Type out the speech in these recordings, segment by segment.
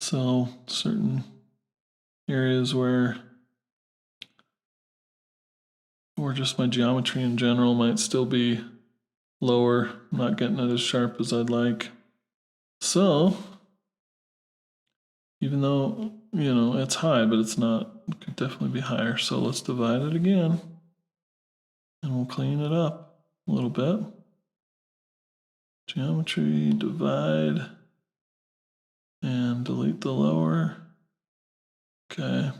So certain areas where just my geometry in general might still be lower, not getting it as sharp as I'd like. So, even though, you know, it's high, but it's not, it could definitely be higher. So let's divide it again, and we'll clean it up a little bit. Geometry, divide, and delete the lower. Okay.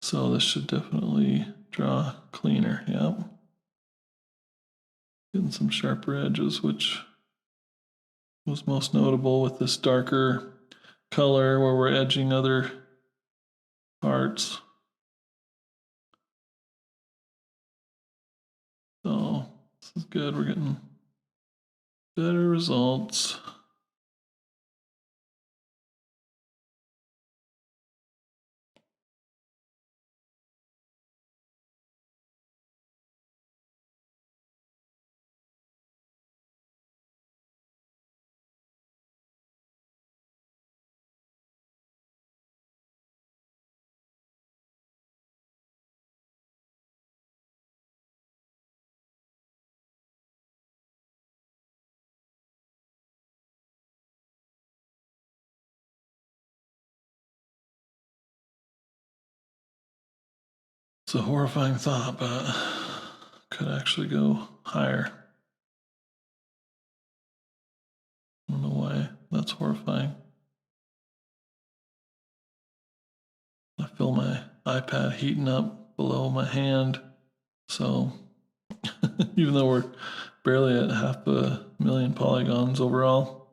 So this should definitely draw cleaner, yep. Getting some sharper edges, which was most notable with this darker color where we're edging other parts. So this is good, we're getting better results. It's a horrifying thought, but could actually go higher. I don't know why that's horrifying. I feel my iPad heating up below my hand. So even though we're barely at 500,000 polygons overall,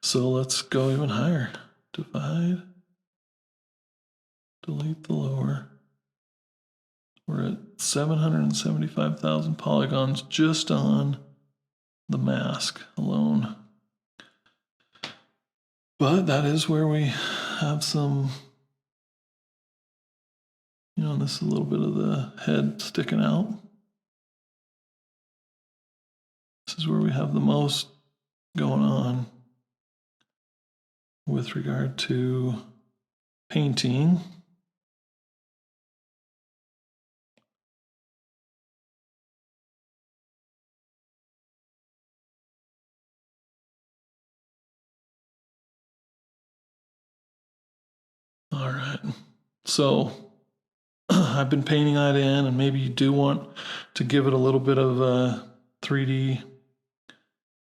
so let's go even higher. Divide, delete the lower. We're at 775,000 polygons just on the mask alone. But that is where we have some, you know, this is a little bit of the head sticking out. This is where we have the most going on with regard to painting. All right, so I've been painting that in, and maybe you do want to give it a little bit of a 3D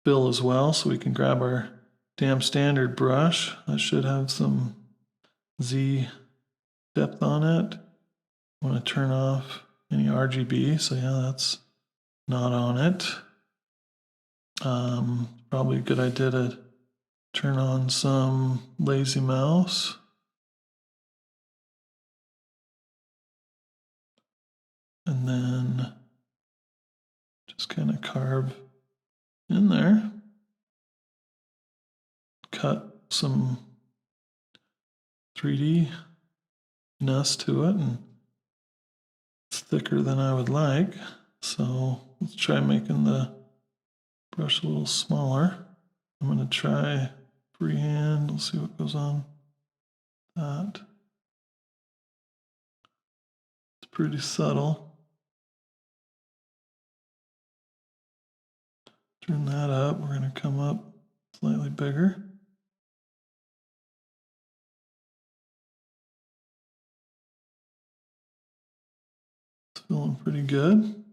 fill as well, so we can grab our damn standard brush. That should have some Z depth on it. I want to turn off any RGB, so yeah, that's not on it. Probably a good idea to turn on some lazy mouse. And then just kind of carve in there. Cut some 3D-ness to it, and it's thicker than I would like. So let's try making the brush a little smaller. I'm going to try freehand. We'll see what goes on that. It's pretty subtle. Turn that up. We're going to come up slightly bigger. It's feeling pretty good.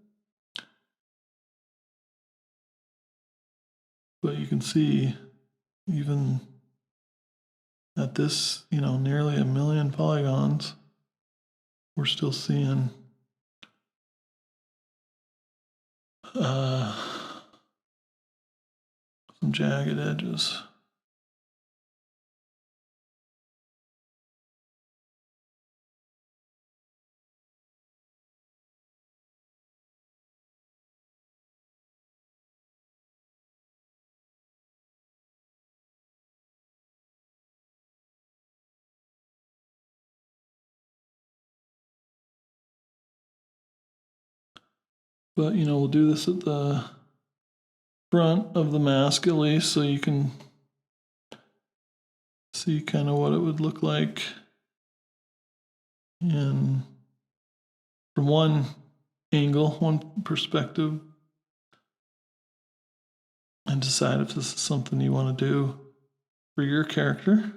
But you can see, even at this, you know, nearly 1 million polygons, we're still seeing some jagged edges. But, you know, we'll do this at the front of the mask at least, so you can see kind of what it would look like from one angle, one perspective, and decide if this is something you want to do for your character.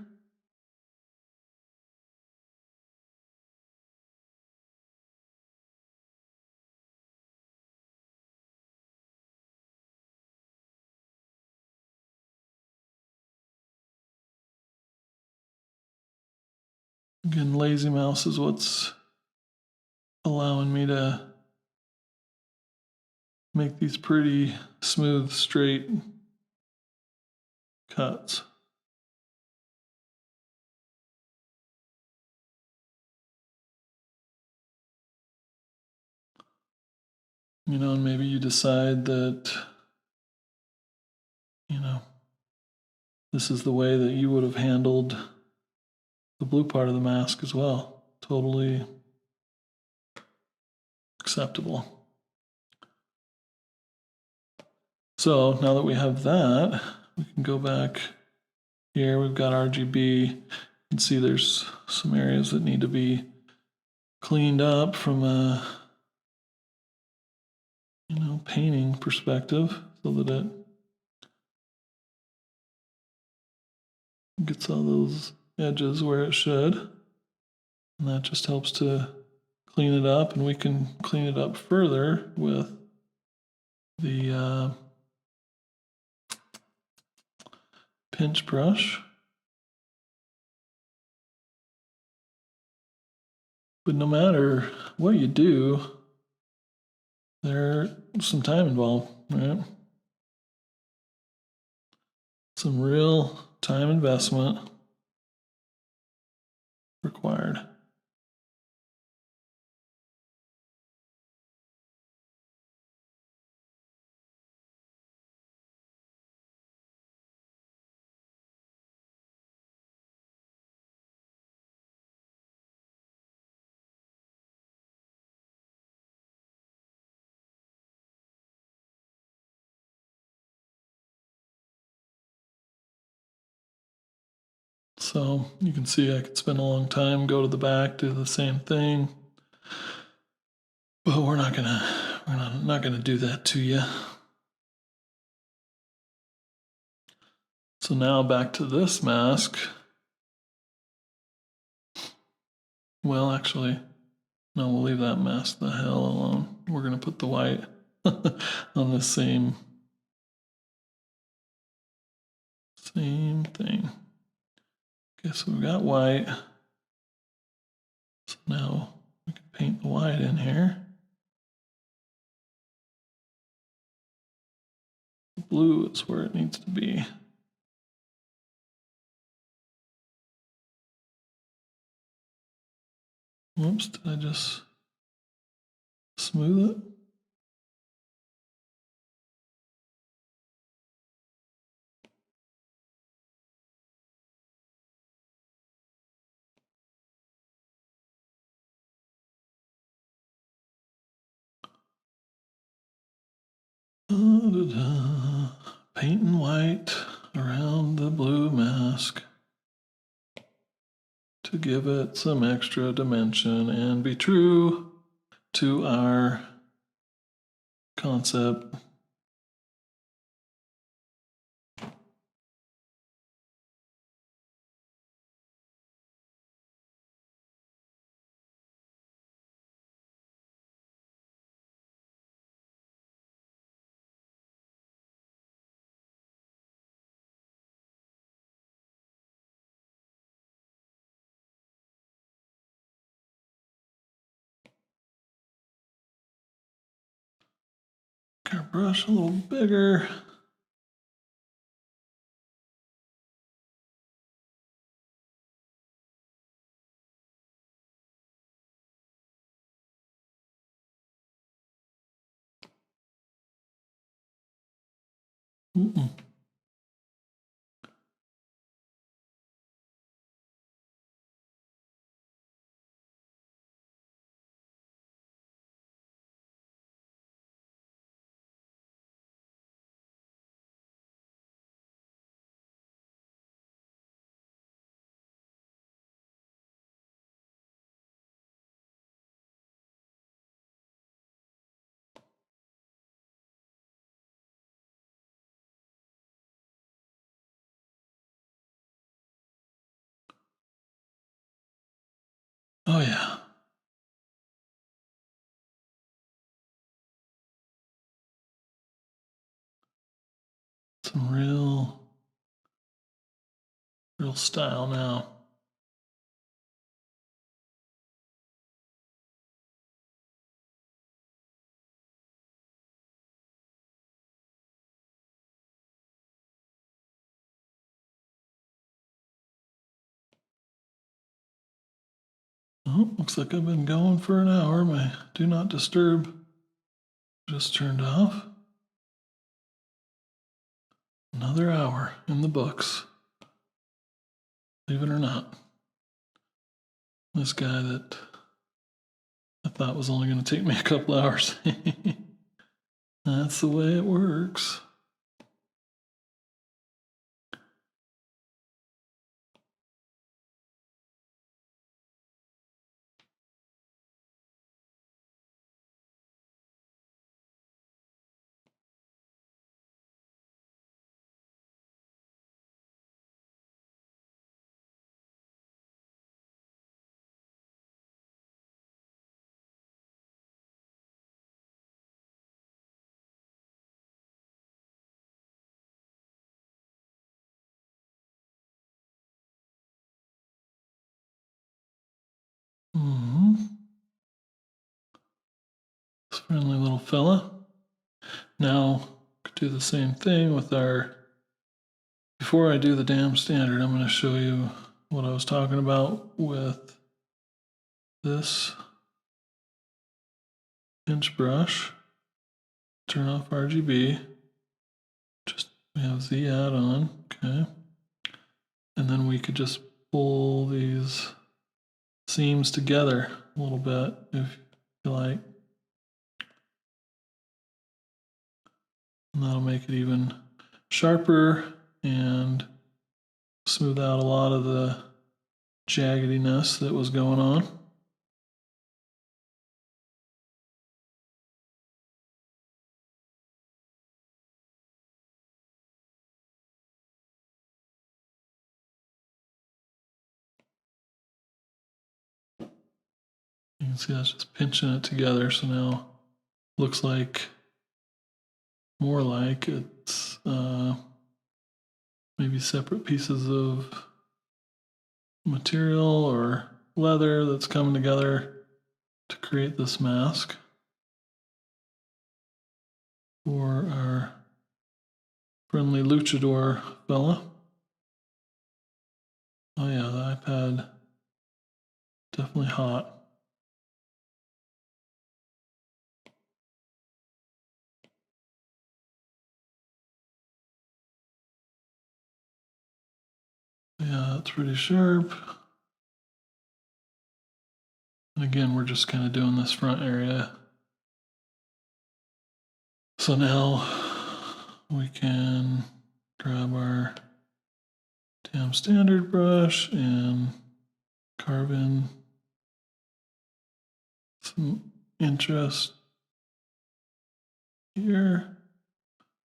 Again, lazy mouse is what's allowing me to make these pretty smooth, straight cuts. You know, and maybe you decide that, you know, this is the way that you would have handled the blue part of the mask as well. Totally acceptable. So now that we have that, we can go back here. We've got RGB. You can see there's some areas that need to be cleaned up from a, you know, painting perspective so that it gets all those edges where it should. And that just helps to clean it up, and we can clean it up further with the pinch brush. But no matter what you do, there's some time involved, right? Some real time investment required. So you can see I could spend a long time, go to the back, do the same thing. But we're not gonna do that to you. So now back to this mask. Well, actually, no, we'll leave that mask the hell alone. We're gonna put the white on the same thing. Okay, so we've got white. So now we can paint the white in here. The blue is where it needs to be. Whoops, did I just smooth it? Painting white around the blue mask to give it some extra dimension and be true to our concept. Our brush a little bigger. Oh yeah. Some real style now. Oh, looks like I've been going for an hour. My do not disturb just turned off. Another hour in the books. Believe it or not. This guy that I thought was only going to take me a couple hours. That's the way it works. This friendly little fella. Now, could do the same thing with our. Before I do the damn standard, I'm going to show you what I was talking about with this pinch brush. Turn off RGB. Just we have Z add on, okay. And then we could just pull these seams together a little bit if you like. And that'll make it even sharper and smooth out a lot of the jaggediness that was going on. You can see that's just pinching it together, so now it looks like more like it's maybe separate pieces of material or leather that's coming together to create this mask for our friendly luchador fella. Oh yeah, the iPad definitely hot. Yeah, that's pretty sharp. And again, we're just kind of doing this front area. So now we can grab our damn standard brush and carve in some interest here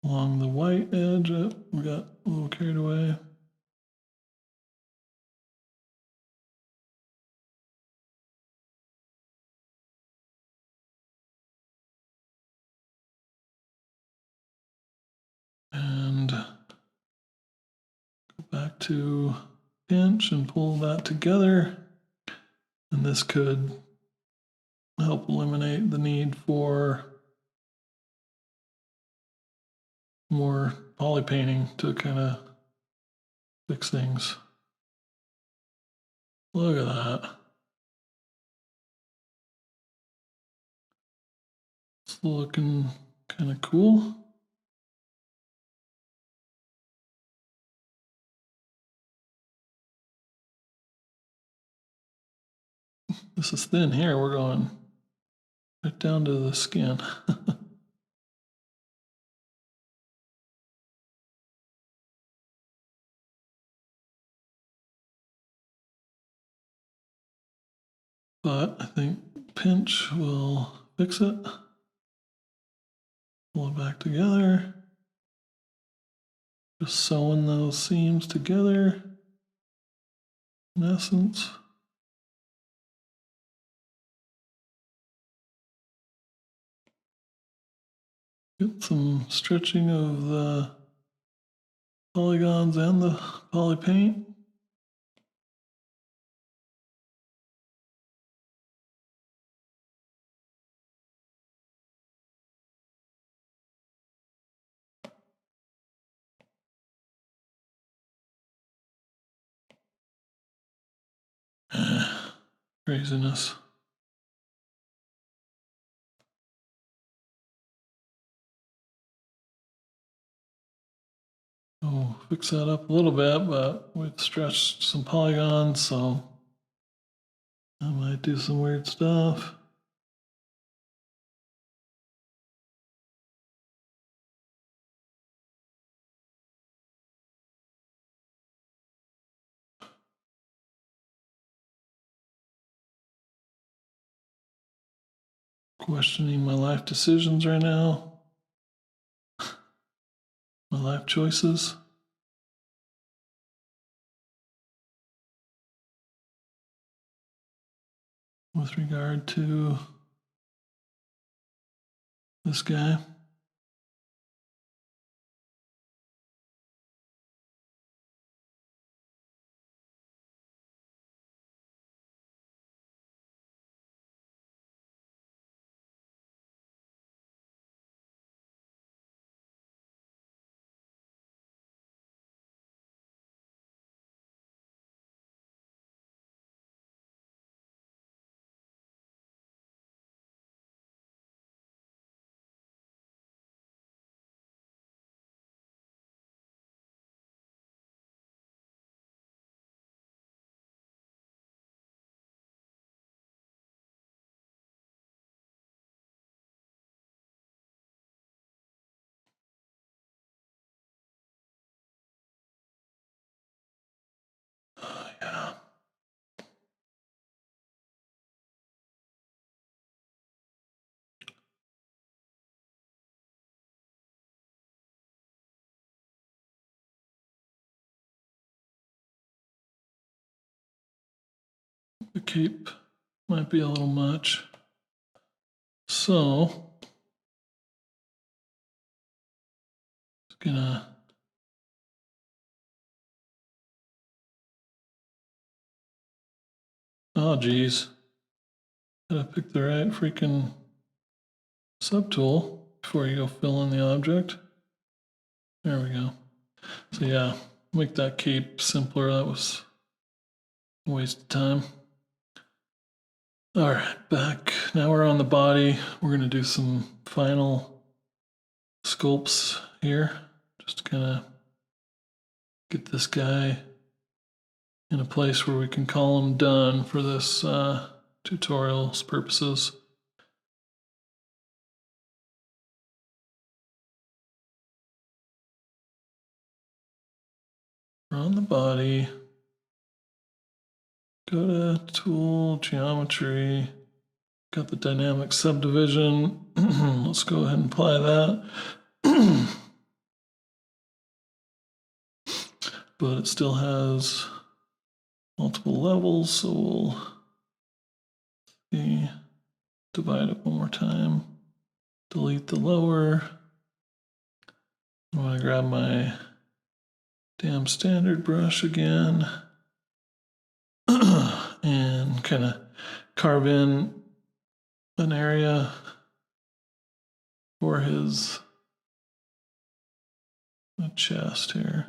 along the white edge. We got a little carried away. And go back to pinch and pull that together. And this could help eliminate the need for more poly painting to kind of fix things. Look at that. It's looking kind of cool. This is thin here. We're going right down to the skin. But I think pinch will fix it. Pull it back together. Just sewing those seams together, in essence. Get some stretching of the polygons and the poly paint. Craziness. Oh, fix that up a little bit, but we've stretched some polygons, so I might do some weird stuff. Questioning my life decisions right now. My life choices. With regard to this guy. Yeah. The cape might be a little much. So, just gonna oh geez. Gotta pick the right freaking subtool before you go fill in the object. There we go. So yeah, make that cape simpler. That was a waste of time. All right, back. Now we're on the body. We're gonna do some final sculpts here. Just to kind of get this guy in a place where we can call him done for this tutorial's purposes. We're on the body. Go to Tool, Geometry. Got the dynamic subdivision. Let's go ahead and apply that. But it still has multiple levels, so we'll see. Divide it one more time. Delete the lower. I want to grab my damn standard brush again and kind of carve in an area for his chest here.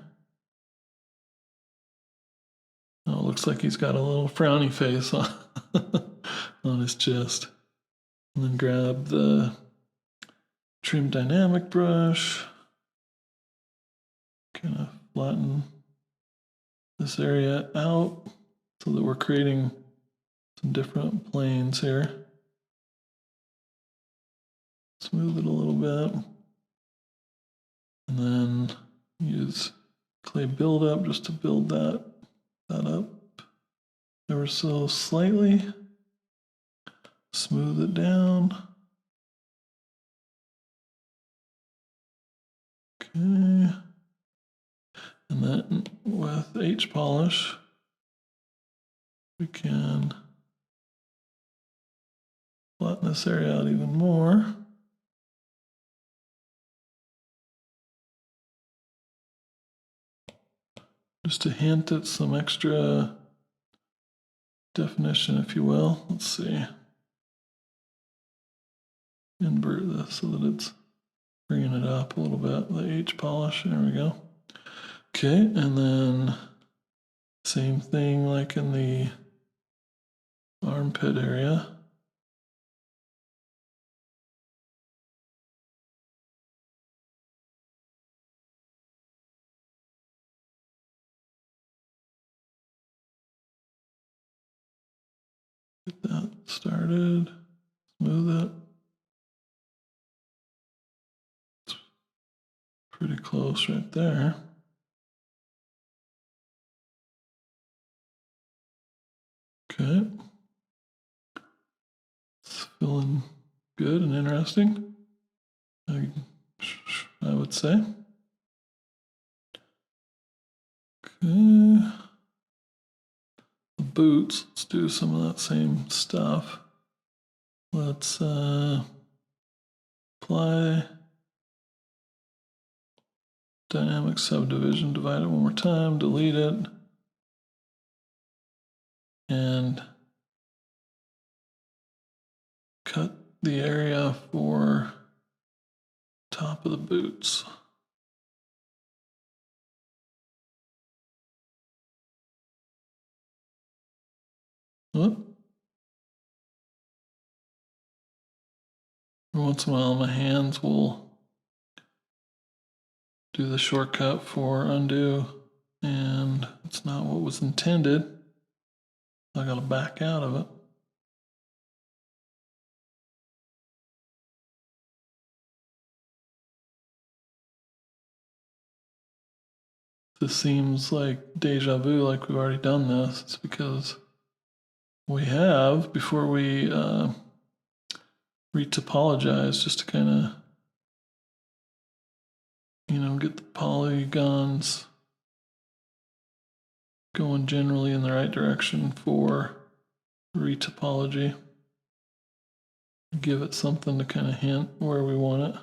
Oh, it looks like he's got a little frowny face on, on his chest. And then grab the trim dynamic brush, kind of flatten this area out so that we're creating some different planes here. Smooth it a little bit. And then use clay buildup just to build that up ever so slightly. Smooth it down. Okay. And then with H polish, we can flatten this area out even more. Just a hint at some extra definition, if you will. Let's see. Invert this so that it's bringing it up a little bit, the H polish. There we go. Okay, and then same thing like in the armpit area. Get that started, smooth it. It's pretty close right there. Okay. It's feeling good and interesting, I would say. Okay. The boots, let's do some of that same stuff. Let's apply dynamic subdivision, divide it one more time, delete it, and cut the area for top of the boots. Whoop. Once in a while, my hands will do the shortcut for undo, and it's not what was intended. I gotta back out of it. This seems like deja vu, like we've already done this. It's because we have, before we retopologize, just to kind of, get the polygons going generally in the right direction for retopology. Give it something to kind of hint where we want it.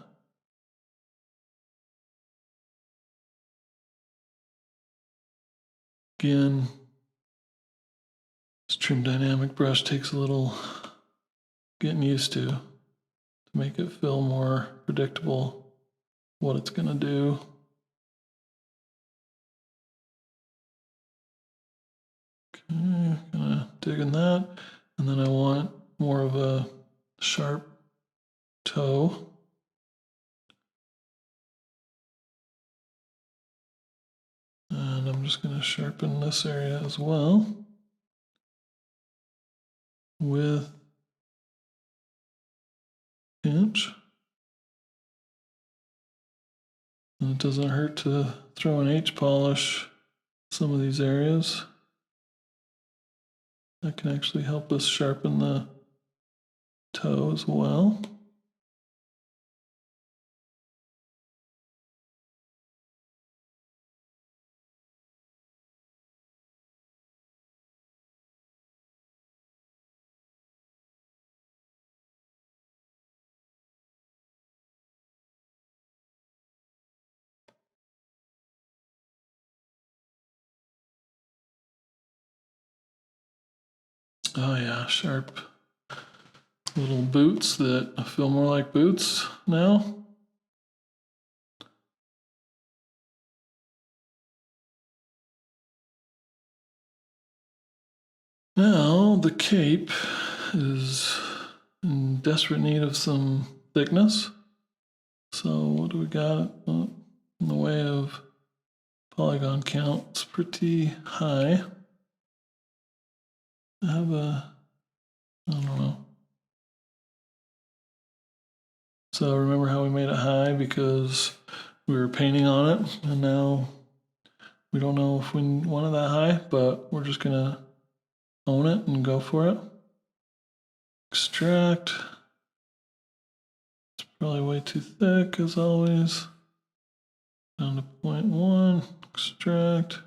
Again, this trim dynamic brush takes a little getting used to make it feel more predictable what it's going to do. Okay, kind of digging that. And then I want more of a sharp toe. And I'm just going to sharpen this area as well with pinch. And it doesn't hurt to throw an H polish some of these areas. That can actually help us sharpen the toe as well. Oh yeah, sharp little boots that feel more like boots now. Now the cape is in desperate need of some thickness. So what do we got in the way of polygon count? It's pretty high. I have I don't know. So remember how we made it high because we were painting on it, and now we don't know if we want it that high, but we're just gonna own it and go for it. Extract. It's probably way too thick as always. Down to 0.1, extract.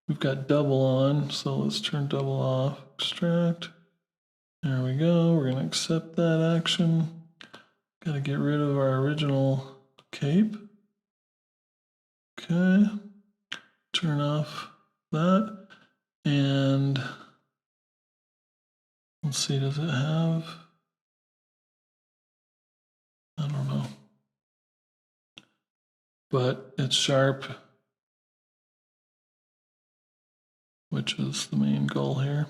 We've got double on, so let's turn double off, extract. There we go, we're gonna accept that action. Gotta get rid of our original cape. Okay, turn off that. And let's see, does it have, I don't know, but it's sharp, which is the main goal here.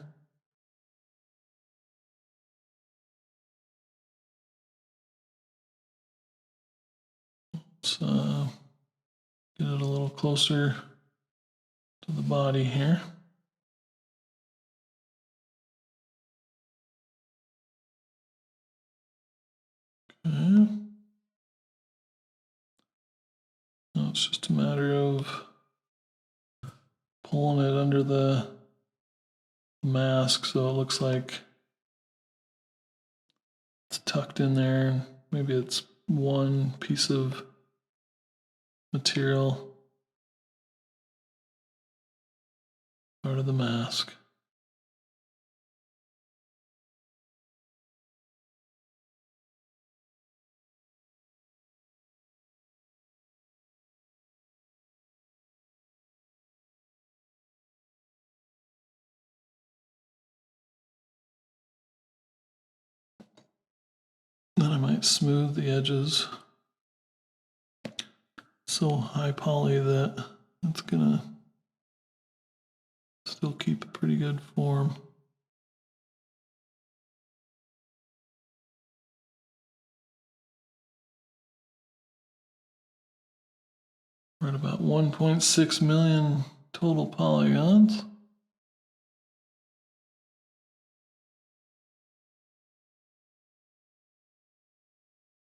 Let's get it a little closer to the body here. Okay. Now it's just a matter of pulling it under the mask so it looks like it's tucked in there. Maybe it's one piece of material, part of the mask. Then I might smooth the edges so high poly that it's gonna still keep a pretty good form. We're at about 1.6 million total polygons.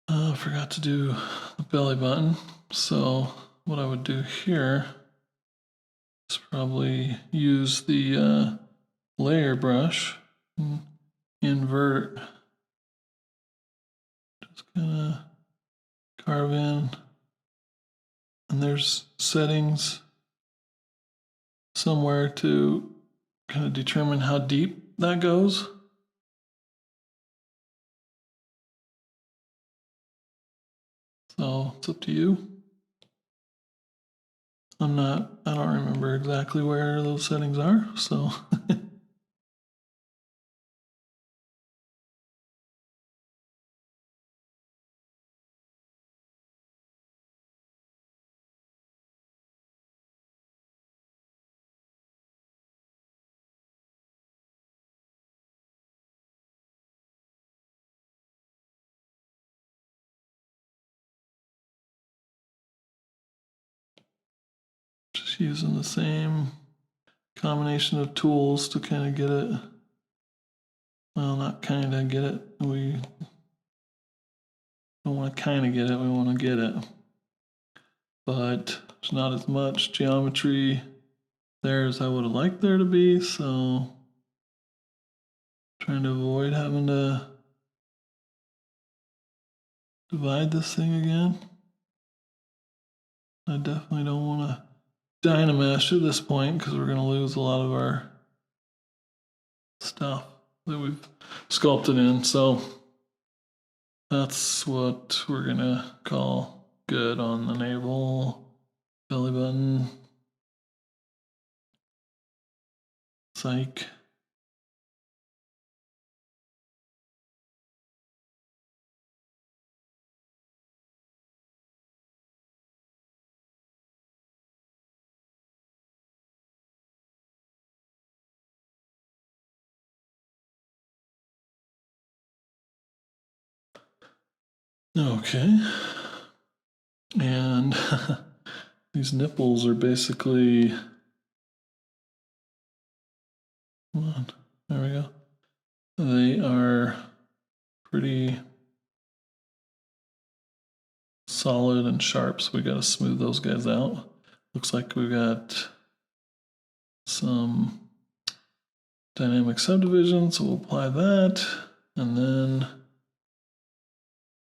I forgot to do the belly button. So what I would do here is probably use the layer brush and invert. Just kind of carve in. And there's settings somewhere to kind of determine how deep that goes. So it's up to you. I don't remember exactly where those settings are, so. Just using the same combination of tools to kind of get it, well, not kind of get it, we don't want to kind of get it, we want to get it. But there's not as much geometry there as I would have liked there to be, so trying to avoid having to divide this thing again. I definitely don't want to Dynamesh at this point because we're going to lose a lot of our stuff that we've sculpted in. So that's what we're going to call good on the navel, belly button, psych. Okay. And these nipples are basically, come on, there we go. They are pretty solid and sharp, so we got to smooth those guys out. Looks like we got some dynamic subdivision, so we'll apply that, and then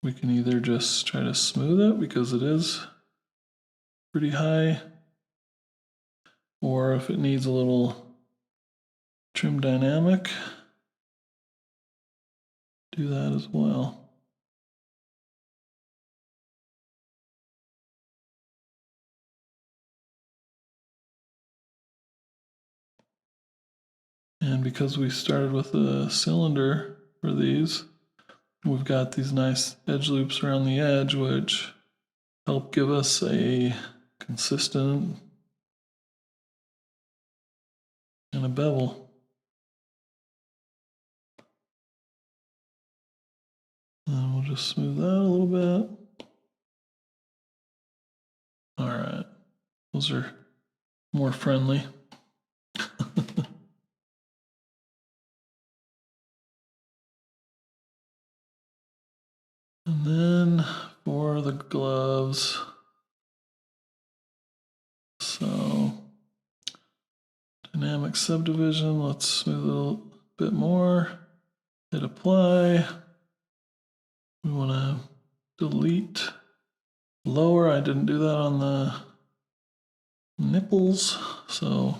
we can either just try to smooth it because it is pretty high, or if it needs a little trim dynamic, do that as well. And because we started with a cylinder for these, we've got these nice edge loops around the edge, which help give us a consistent and a bevel. And we'll just smooth that a little bit. All right, those are more friendly. And then for the gloves, so dynamic subdivision, let's smooth it a little bit more. Hit apply. We want to delete lower. I didn't do that on the nipples, so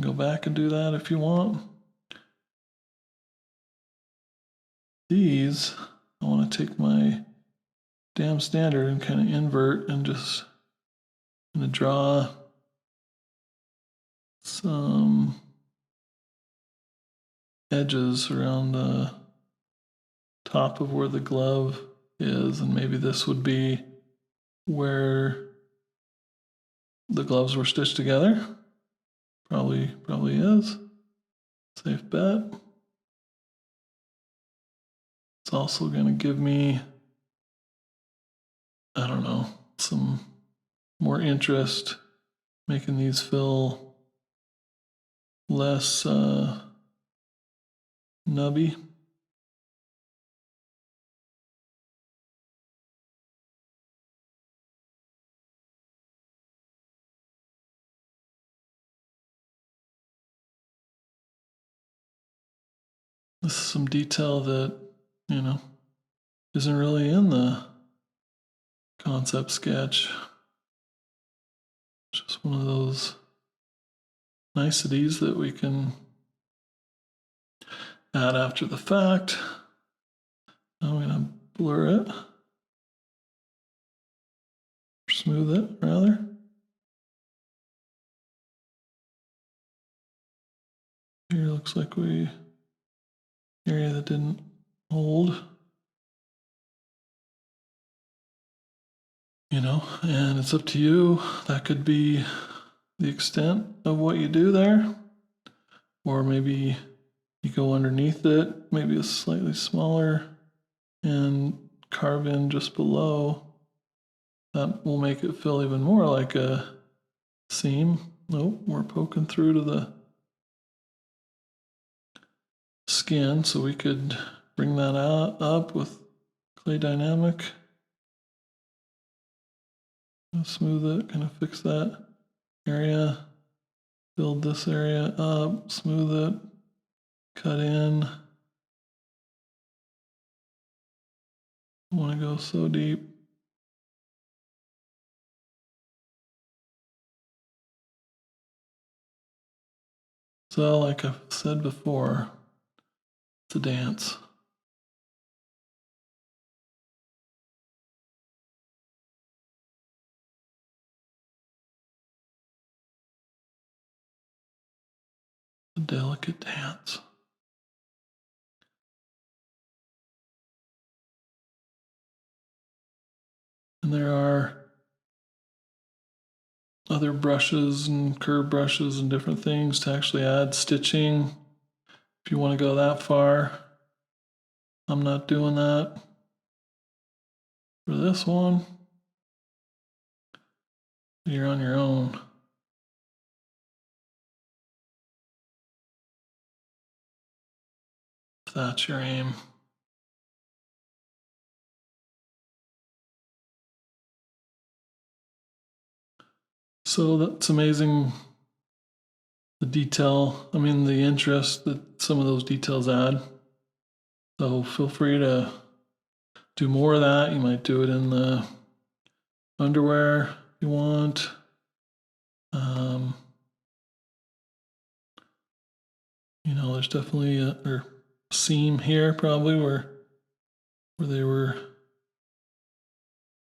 go back and do that if you want. These, I want to take my damn standard and kind of invert and just going to draw some edges around the top of where the glove is, and maybe this would be where the gloves were stitched together. Probably is. Safe bet. It's also going to give me, I don't know, some more interest, making these feel less nubby. This is some detail that, you know, isn't really in the concept sketch. Just one of those niceties that we can add after the fact. I'm going to blur it. Smooth it, rather. Here looks like area that didn't hold. You know, and it's up to you. That could be the extent of what you do there. Or maybe you go underneath it, maybe a slightly smaller, and carve in just below. That will make it feel even more like a seam. Nope, we're poking through to the skin, so we could bring that up with clay dynamic. Smooth it, kind of fix that area, build this area up, smooth it, cut in. I want to go so deep. So, like I've said before, it's a dance. A delicate dance. And there are other brushes and curve brushes and different things to actually add stitching if you want to go that far. I'm not doing that for this one. You're on your own. If that's your aim. So that's amazing, the detail, I mean the interest that some of those details add. So feel free to do more of that. You might do it in the underwear if you want. You know, there's definitely a seam here probably where they were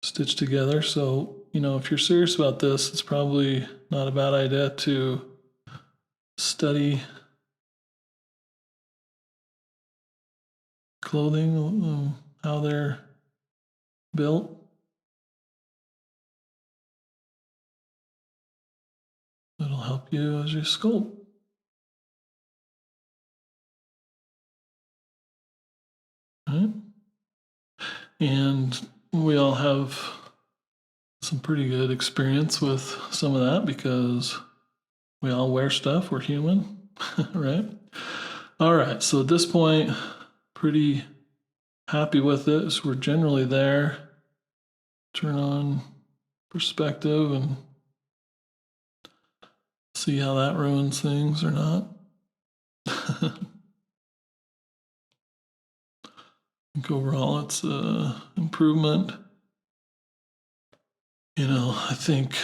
stitched together. So, you know, if you're serious about this, it's probably not a bad idea to study clothing, how they're built. It'll help you as you sculpt. Right? And we all have some pretty good experience with some of that because we all wear stuff. We're human, right? All right, so at this point, pretty happy with it. So we're generally there. Turn on perspective and see how that ruins things or not. I think overall it's an improvement. You know, I think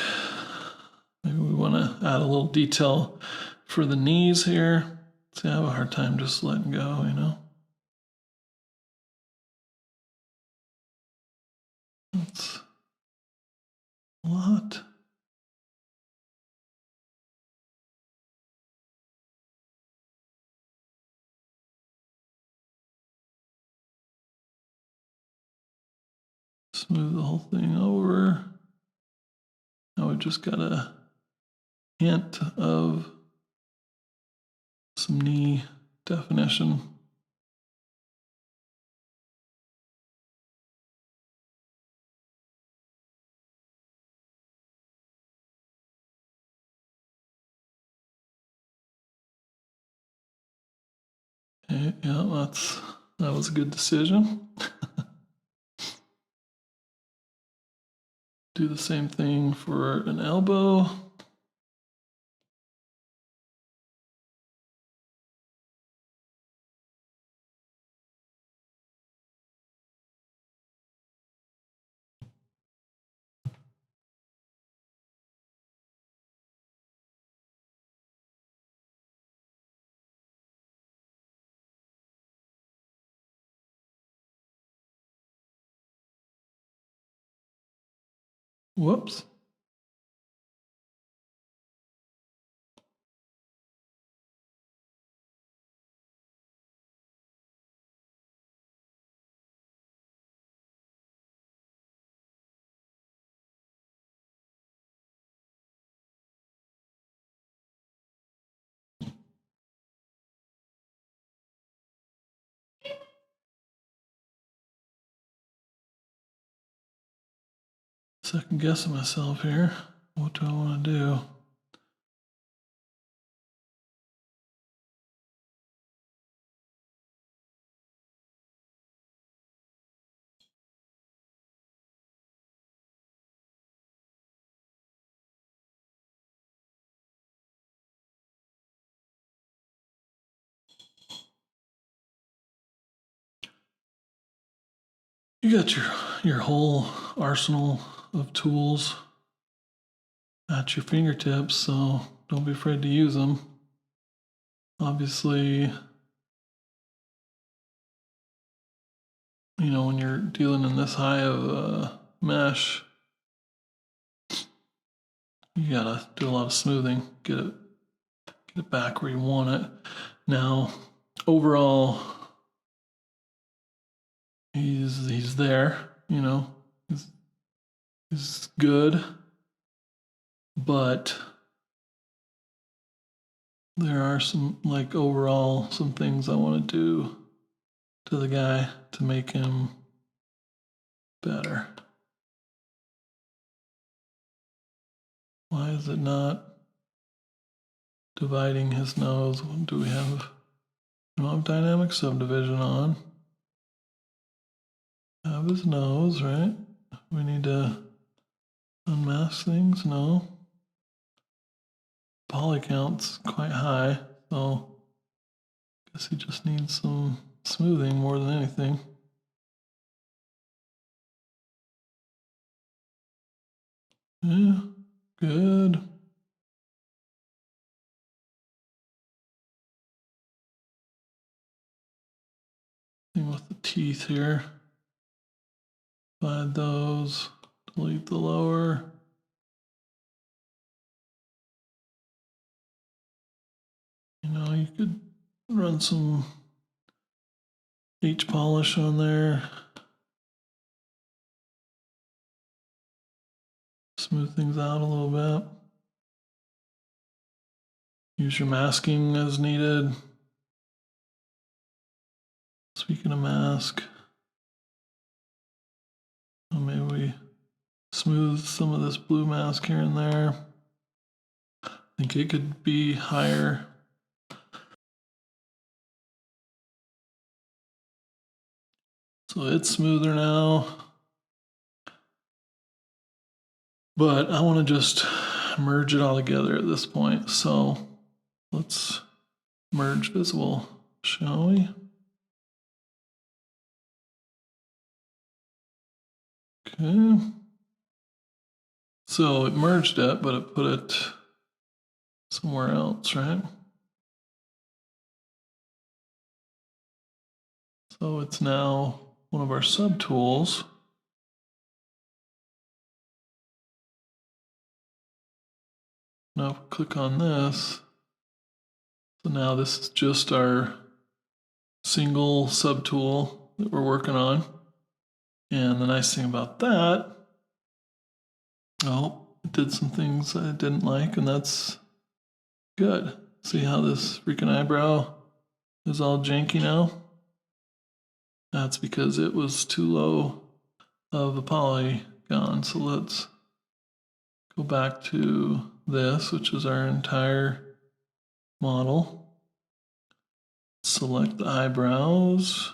maybe we want to add a little detail for the knees here. See, I have a hard time just letting go, you know. That's a lot. Smooth the whole thing over. Now we just got a hint of some knee definition. Okay, yeah, that was a good decision. Do the same thing for an elbow. Whoops. Second guessing myself here. What do I want to do? You got your whole arsenal of tools at your fingertips, so don't be afraid to use them. Obviously, you know, when you're dealing in this high of mesh, you gotta do a lot of smoothing, get it back where you want it. Now, overall, he's there, you know, he's good, but there are some, like, overall, some things I want to do to the guy to make him better. Why is it not dividing his nose? Do we have dynamic subdivision on? Have his nose, right? We need to unmask things? No. Poly count's quite high, so I guess he just needs some smoothing more than anything. Yeah, good. Thing with the teeth here. Divide those, delete the lower. You know, you could run some H polish on there. Smooth things out a little bit. Use your masking as needed. Speaking of mask, maybe we smooth some of this blue mask here and there. I think it could be higher. So it's smoother now. But I want to just merge it all together at this point. So let's merge visible, shall we? Okay. So it merged it, but it put it somewhere else, right? So it's now one of our subtools. Now if we click on this, so now this is just our single subtool that we're working on. And the nice thing about that, oh, it did some things I didn't like, and that's good. See how this freaking eyebrow is all janky now? That's because it was too low of a polygon. So let's go back to this, which is our entire model. Select the eyebrows.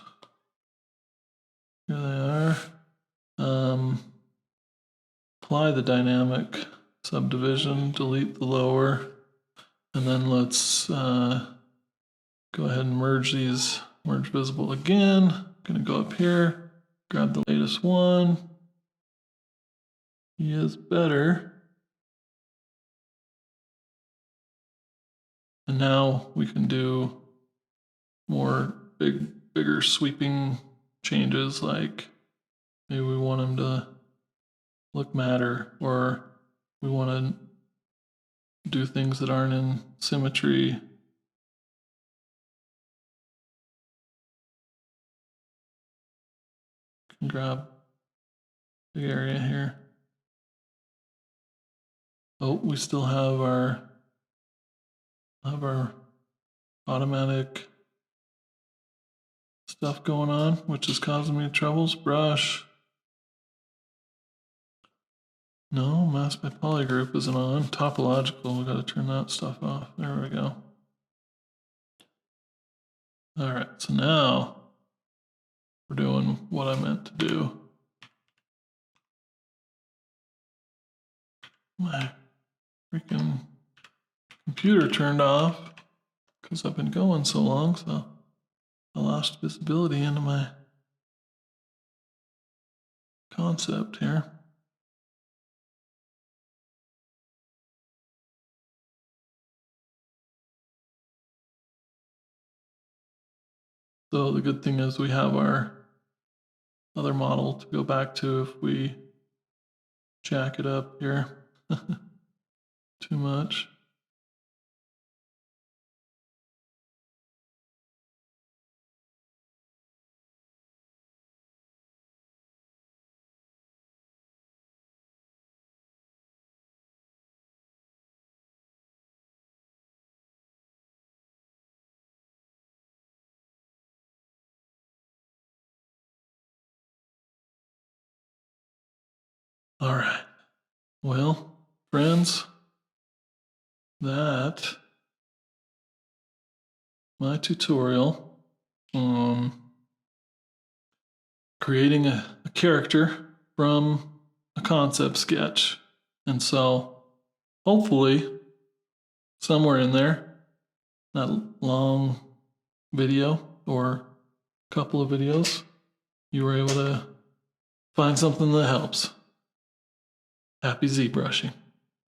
Here they are. Apply the dynamic subdivision, delete the lower, and then let's go ahead and merge these, merge visible again. I'm gonna go up here, grab the latest one. He is better. And now we can do more bigger sweeping changes, like maybe we want him to look matter, or we want to do things that aren't in symmetry. Can grab the area here. Oh, we still have our automatic stuff going on, which is causing me troubles. Brush. No, mask by polygroup isn't on. Topological, we gotta turn that stuff off. There we go. All right, so now we're doing what I meant to do. My freaking computer turned off because I've been going so long, so I lost visibility into my concept here. So the good thing is we have our other model to go back to if we jack it up here too much. All right. Well, friends, that my tutorial on creating a character from a concept sketch. And so hopefully somewhere in there, that long video or couple of videos, you were able to find something that helps. Happy ZBrushing.